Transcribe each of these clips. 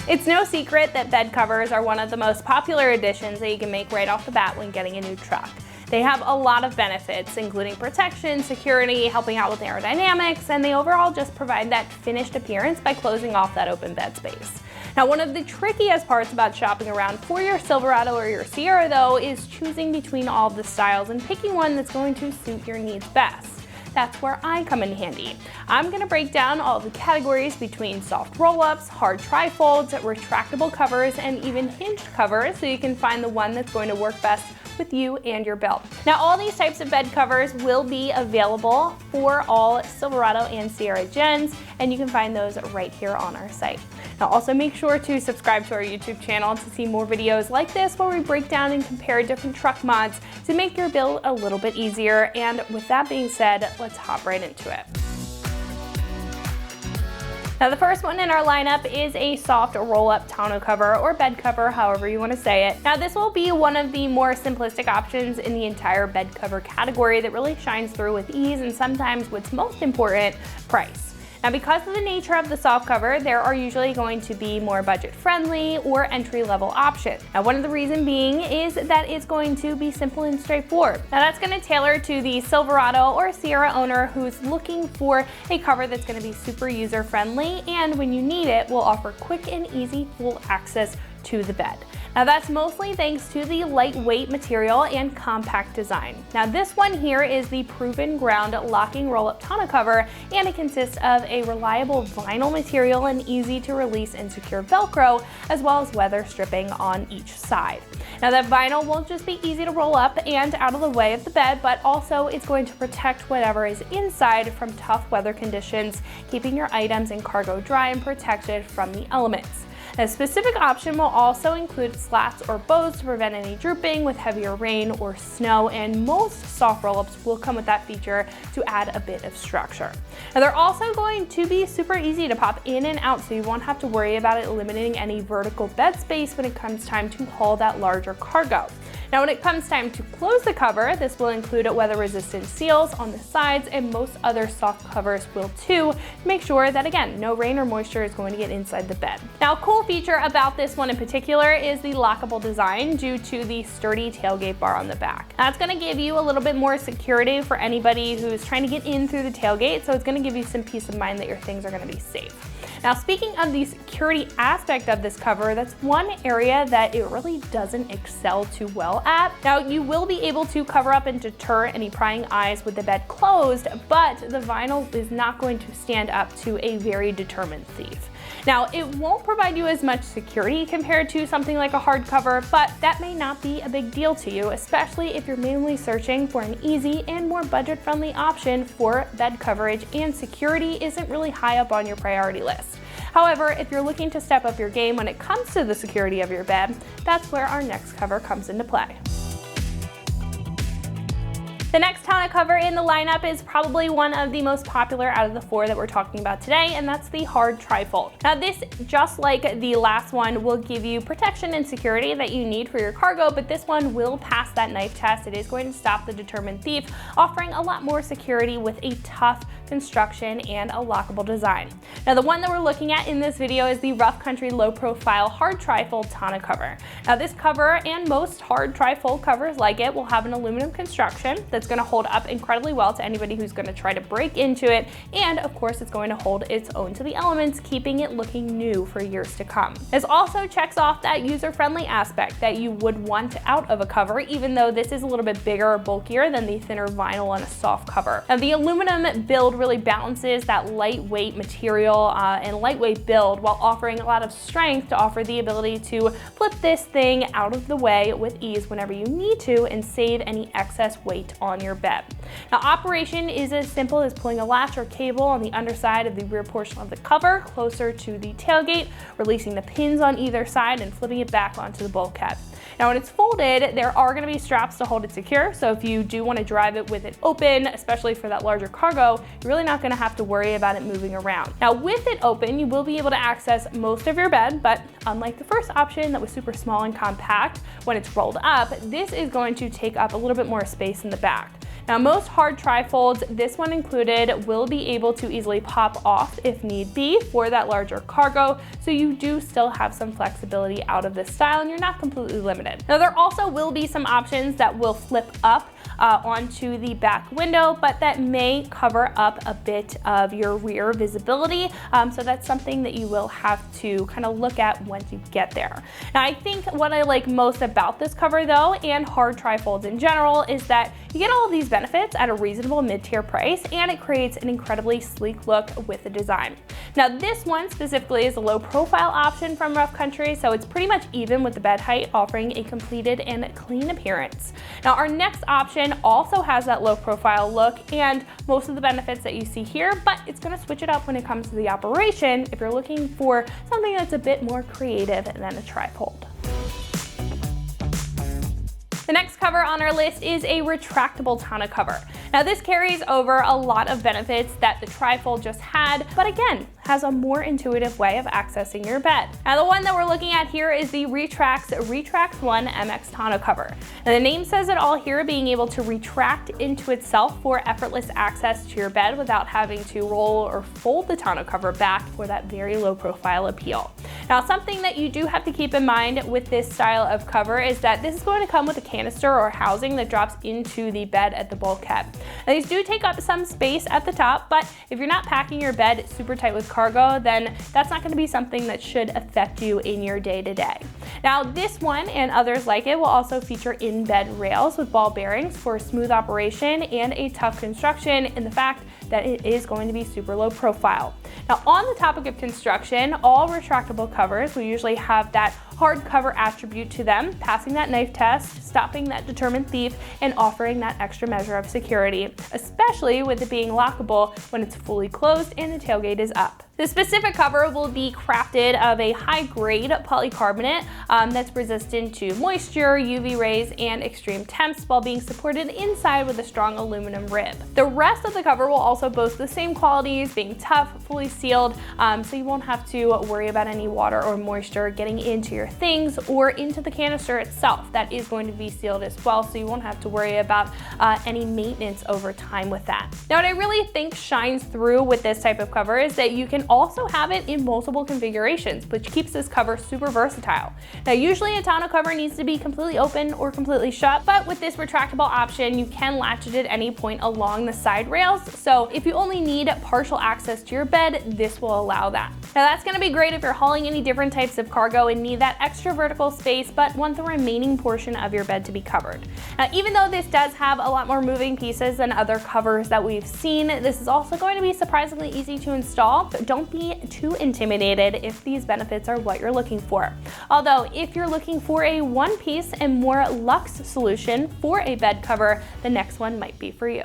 It's no secret that bed covers are one of the most popular additions that you can make right off the bat when getting a new truck. They have a lot of benefits, including protection, security, helping out with aerodynamics, and they overall just provide that finished appearance by closing off that open bed space. Now, one of the trickiest parts about shopping around for your Silverado or your Sierra, though, is choosing between all of the styles and picking one that's going to suit your needs best. That's where I come in handy. I'm gonna break down all the categories between soft roll-ups, hard tri-folds, retractable covers, and even hinged covers so you can find the one that's going to work best with you and your build. Now, all these types of bed covers will be available for all Silverado and Sierra gens, and you can find those right here on our site. Now, also make sure to subscribe to our YouTube channel to see more videos like this where we break down and compare different truck mods to make your build a little bit easier. And with that being said, let's hop right into it. Now, the first one in our lineup is a soft roll-up tonneau cover or bed cover, however you want to say it. Now, this will be one of the more simplistic options in the entire bed cover category that really shines through with ease and sometimes what's most important, price. Now, because of the nature of the soft cover, there are usually going to be more budget-friendly or entry-level options. Now, one of the reasons being is that it's going to be simple and straightforward. Now, that's going to tailor to the Silverado or Sierra owner who's looking for a cover that's going to be super user-friendly and when you need it, will offer quick and easy full access to the bed. Now, that's mostly thanks to the lightweight material and compact design. Now, this one here is the Proven Ground locking roll-up tonneau cover, and it consists of a reliable vinyl material and easy to release and secure Velcro, as well as weather stripping on each side. Now, that vinyl won't just be easy to roll up and out of the way of the bed, but also it's going to protect whatever is inside from tough weather conditions, keeping your items and cargo dry and protected from the elements. A specific option will also include slats or bows to prevent any drooping with heavier rain or snow, and most soft roll-ups will come with that feature to add a bit of structure. Now, they're also going to be super easy to pop in and out, so you won't have to worry about it limiting any vertical bed space when it comes time to haul that larger cargo. Now, when it comes time to close the cover, this will include weather-resistant seals on the sides, and most other soft covers will too, to make sure that, again, no rain or moisture is going to get inside the bed. Now, a cool feature about this one in particular is the lockable design due to the sturdy tailgate bar on the back. That's going to give you a little bit more security for anybody who's trying to get in through the tailgate, so it's going to give you some peace of mind that your things are going to be safe. Now, speaking of the security aspect of this cover, that's one area that it really doesn't excel too well at. Now, you will be able to cover up and deter any prying eyes with the bed closed, but the vinyl is not going to stand up to a very determined thief. Now, it won't provide you as much security compared to something like a hard cover, but that may not be a big deal to you, especially if you're mainly searching for an easy and more budget-friendly option for bed coverage and security isn't really high up on your priority list. However, if you're looking to step up your game when it comes to the security of your bed, that's where our next cover comes into play. The next tonneau cover in the lineup is probably one of the most popular out of the four that we're talking about today, and that's the hard tri-fold. Now, this, just like the last one, will give you protection and security that you need for your cargo, but this one will pass that knife test. It is going to stop the determined thief, offering a lot more security with a tough construction and a lockable design. Now, the one that we're looking at in this video is the Rough Country Low Profile Hard Tri-Fold Tonneau Cover. Now, this cover and most hard tri-fold covers like it will have an aluminum construction that's going to hold up incredibly well to anybody who's going to try to break into it, and of course it's going to hold its own to the elements, keeping it looking new for years to come. This also checks off that user-friendly aspect that you would want out of a cover, even though this is a little bit bigger or bulkier than the thinner vinyl on a soft cover. Now, the aluminum build really balances that lightweight material and lightweight build while offering a lot of strength to offer the ability to flip this thing out of the way with ease whenever you need to and save any excess weight on your bed. Now, operation is as simple as pulling a latch or cable on the underside of the rear portion of the cover closer to the tailgate, releasing the pins on either side and flipping it back onto the bulkhead. Now, when it's folded, there are going to be straps to hold it secure, so if you do want to drive it with it open, especially for that larger cargo, you're really not going to have to worry about it moving around. Now, with it open, you will be able to access most of your bed, but unlike the first option that was super small and compact, when it's rolled up, this is going to take up a little bit more space in the back. Now, most hard trifolds, this one included, will be able to easily pop off if need be for that larger cargo, so you do still have some flexibility out of this style and you're not completely limited. Now, there also will be some options that will flip up onto the back window, but that may cover up a bit of your rear visibility. So that's something that you will have to kind of look at once you get there. Now, I think what I like most about this cover though, and hard trifolds in general, is that you get all of these benefits at a reasonable mid-tier price, and it creates an incredibly sleek look with the design. Now, this one specifically is a low profile option from Rough Country, so it's pretty much even with the bed height, offering a completed and clean appearance. Now, our next option also has that low profile look and most of the benefits that you see here, but it's going to switch it up when it comes to the operation if you're looking for something that's a bit more creative than a trifold. The next cover on our list is a retractable tonneau cover. Now, this carries over a lot of benefits that the trifold just had, but again, has a more intuitive way of accessing your bed. Now, the one that we're looking at here is the Retrax One MX tonneau cover. Now, the name says it all here, being able to retract into itself for effortless access to your bed without having to roll or fold the tonneau cover back for that very low profile appeal. Now, something that you do have to keep in mind with this style of cover is that this is going to come with a canister or housing that drops into the bed at the bulkhead. Now, these do take up some space at the top, but if you're not packing your bed super tight with cargo, then that's not going to be something that should affect you in your day-to-day. Now, this one and others like it will also feature in-bed rails with ball bearings for smooth operation and a tough construction in the fact that it is going to be super low profile. Now, on the topic of construction, all retractable covers will usually have that hard cover attribute to them, passing that knife test, stopping that determined thief, and offering that extra measure of security, especially with it being lockable when it's fully closed and the tailgate is up. The specific cover will be crafted of a high-grade polycarbonate that's resistant to moisture, UV rays, and extreme temps while being supported inside with a strong aluminum rib. The rest of the cover will also boast the same qualities, being tough, fully sealed, so you won't have to worry about any water or moisture getting into your things or into the canister itself. That is going to be sealed as well, so you won't have to worry about any maintenance over time with that. Now, what I really think shines through with this type of cover is that you can also have it in multiple configurations, which keeps this cover super versatile. Now, usually a tonneau cover needs to be completely open or completely shut, but with this retractable option, you can latch it at any point along the side rails. So if you only need partial access to your bed, this will allow that. Now, that's going to be great if you're hauling any different types of cargo and need that extra vertical space, but want the remaining portion of your bed to be covered. Now, even though this does have a lot more moving pieces than other covers that we've seen, this is also going to be surprisingly easy to install. So don't be too intimidated if these benefits are what you're looking for. Although, if you're looking for a one-piece and more luxe solution for a bed cover, the next one might be for you.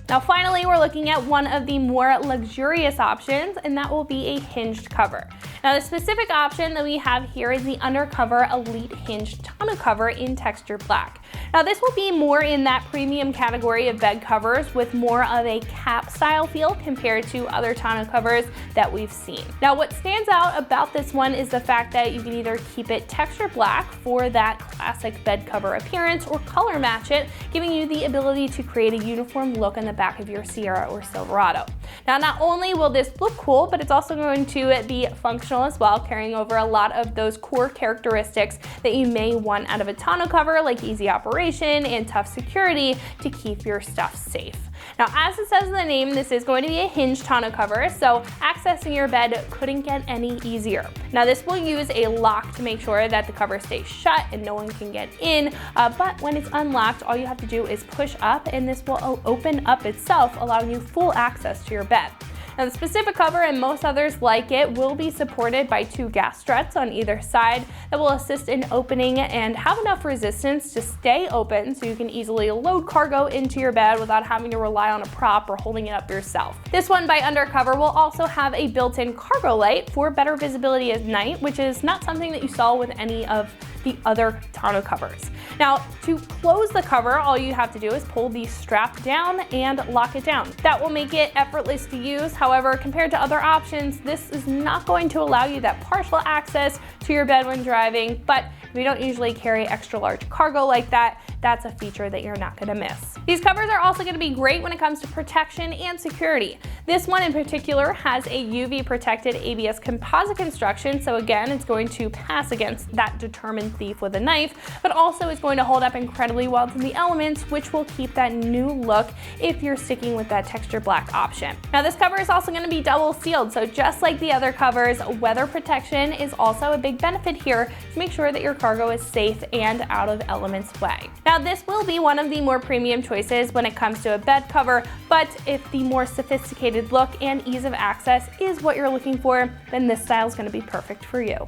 Now, finally, we're looking at one of the more luxurious options, and that will be a hinged cover. Now, the specific option that we have here is the Undercover Elite Hinged Tonneau Cover in Texture Black. Now, this will be more in that premium category of bed covers with more of a cap style feel compared to other tonneau covers that we've seen. Now, what stands out about this one is the fact that you can either keep it texture black for that classic bed cover appearance or color match it, giving you the ability to create a uniform look on the back of your Sierra or Silverado. Now, not only will this look cool, but it's also going to be functional as well, carrying over a lot of those core characteristics that you may want out of a tonneau cover, like easy operation and tough security to keep your stuff safe. Now, as it says in the name, this is going to be a hinged tonneau cover, so accessing your bed couldn't get any easier. Now, this will use a lock to make sure that the cover stays shut and no one can get in, but when it's unlocked, all you have to do is push up and this will open up itself, allowing you full access to your bed. Now, the specific cover and most others like it will be supported by 2 gas struts on either side that will assist in opening and have enough resistance to stay open so you can easily load cargo into your bed without having to rely on a prop or holding it up yourself. This one by Undercover will also have a built-in cargo light for better visibility at night, which is not something that you saw with any of the other tonneau covers. Now, to close the cover, all you have to do is pull the strap down and lock it down. That will make it effortless to use. However, compared to other options, this is not going to allow you that partial access to your bed when driving, but if you don't usually carry extra large cargo like that, that's a feature that you're not gonna miss. These covers are also gonna be great when it comes to protection and security. This one in particular has a UV protected ABS composite construction, so again, it's going to pass against that determined thief with a knife, but also is going to hold up incredibly well to the elements, which will keep that new look if you're sticking with that texture black option. Now this cover is also gonna be double sealed, so just like the other covers, weather protection is also a big benefit here to make sure that your cargo is safe and out of elements way. Now this will be one of the more premium choices when it comes to a bed cover, but if the more sophisticated look and ease of access is what you're looking for, then this style is going to be perfect for you.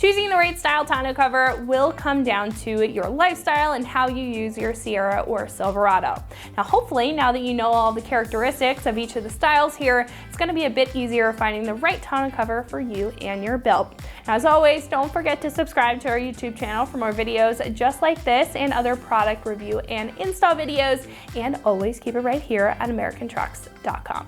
Choosing the right style tonneau cover will come down to your lifestyle and how you use your Sierra or Silverado. Now hopefully, now that you know all the characteristics of each of the styles here, it's going to be a bit easier finding the right tonneau cover for you and your build. Now, as always, don't forget to subscribe to our YouTube channel for more videos just like this and other product review and install videos, and always keep it right here at AmericanTrucks.com.